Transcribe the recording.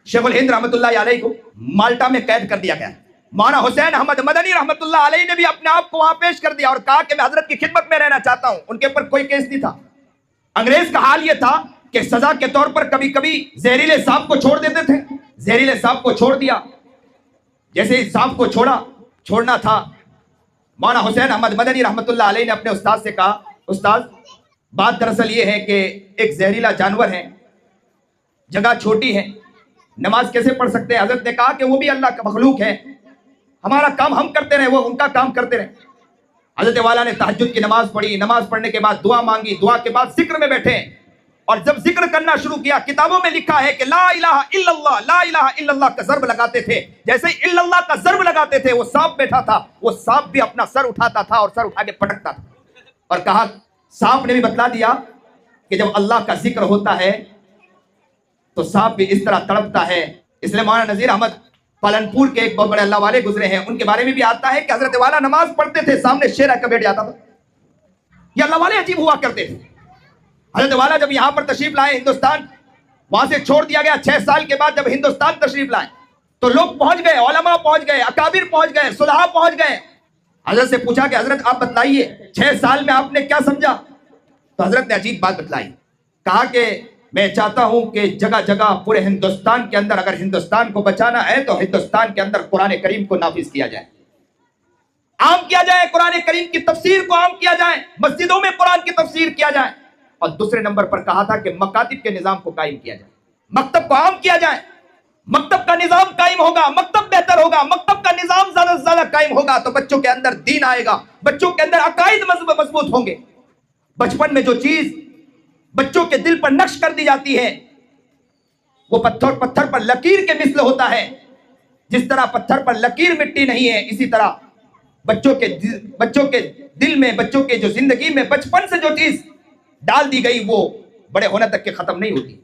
शेख उल हिंद रहमतुल्लाह अलैह को माल्टा में कैद कर दिया गया। मौलाना हुसैन अहमद मदनी रहमतुल्लाह अलैह ने भी अपने आप को वहां पेश कर दिया और कहा कि मैं हजरत की खिदमत में रहना चाहता हूं। उनके ऊपर कोई केस नहीं था। अंग्रेज का हाल यह था कि सजा के तौर पर कभी कभी जहरीले सांप को छोड़ देते थे। जहरीले सांप को छोड़ दिया, जैसे ही सांप को छोड़ना था, मौलाना हुसैन अहमद मदनी रहमतुल्लाह अलैह ने अपने उस्ताद से कहा, उस्ताद बात दरअसल ये है कि एक जहरीला जानवर है, जगह छोटी है, नमाज कैसे पढ़ सकते हैं? हजरत ने कहा कि वो भी अल्लाह का मखलूक है, हमारा काम हम करते रहे, वो उनका काम करते रहे। हजरत वाला ने तहज्जुद की नमाज पढ़ी, नमाज पढ़ने के बाद दुआ मांगी, दुआ के बाद जिक्र में बैठे और जब जिक्र करना शुरू किया, किताबों में लिखा है कि ला इलाहा इल्लल्लाह, ला इलाहा इल्लल्लाह का ज़र्ब लगाते थे। जैसे ही इल्लल्लाह का ज़र्ब लगाते थे, वो सांप बैठा था, वो सांप भी अपना सर उठाता था और सर उठा के पटकता था और कहा, सांप ने भी बतला दिया कि जब अल्लाह का जिक्र होता है तो सांप भी इस तरह तड़पता है। इसलिए मौलाना नज़ीर अहमद पालनपुर के एक बहुत बड़े अल्लाह वाले गुजरे हैं, उनके बारे में भी आता है कि हजरत वाला नमाज पढ़ते थे, सामने शेर आकर बैठ जाता था। ये अल्लाह वाले अजीब हुआ करते थे। हजरत वाला जब यहाँ पर तशरीफ लाए हिंदुस्तान, वहां से छोड़ दिया गया, 6 साल के बाद जब हिंदुस्तान तशरीफ लाए तो लोग पहुंच गए, उलमा पहुंच गए, अकाबिर पहुंच गए, सुलहा पहुंच गए। हजरत से पूछा कि हजरत आप बतलाइए 6 साल में आपने क्या समझा? तो हजरत ने अजीब बात बतलाई, कहा कि मैं चाहता हूं कि जगह जगह पूरे हिंदुस्तान के अंदर, अगर हिंदुस्तान को बचाना है तो हिंदुस्तान के अंदर कुरान करीम को नाफिज किया जाए, आम किया जाए, कुरान करीम की तफसीर को आम किया जाए, मस्जिदों में कुरान की तफसीर किया जाए। और दूसरे नंबर पर कहा था कि मकातिब के निजाम को कायम किया जाए, मकतब को आम किया जाए। मकतब का निजाम कायम होगा, मकतब बेहतर होगा, मकतब का निजाम ज्यादा से ज्यादा कायम होगा तो बच्चों के अंदर दीन आएगा, बच्चों के अंदर अकायद मजबूत होंगे। बचपन में जो चीज बच्चों के दिल पर नक्श कर दी जाती है वो पत्थर पर लकीर के मिसल होता है। जिस तरह पत्थर पर लकीर मिट्टी नहीं है, इसी तरह बच्चों के दिल में, बच्चों के जो जिंदगी में बचपन से जो चीज डाल दी गई वो बड़े होने तक के खत्म नहीं होती।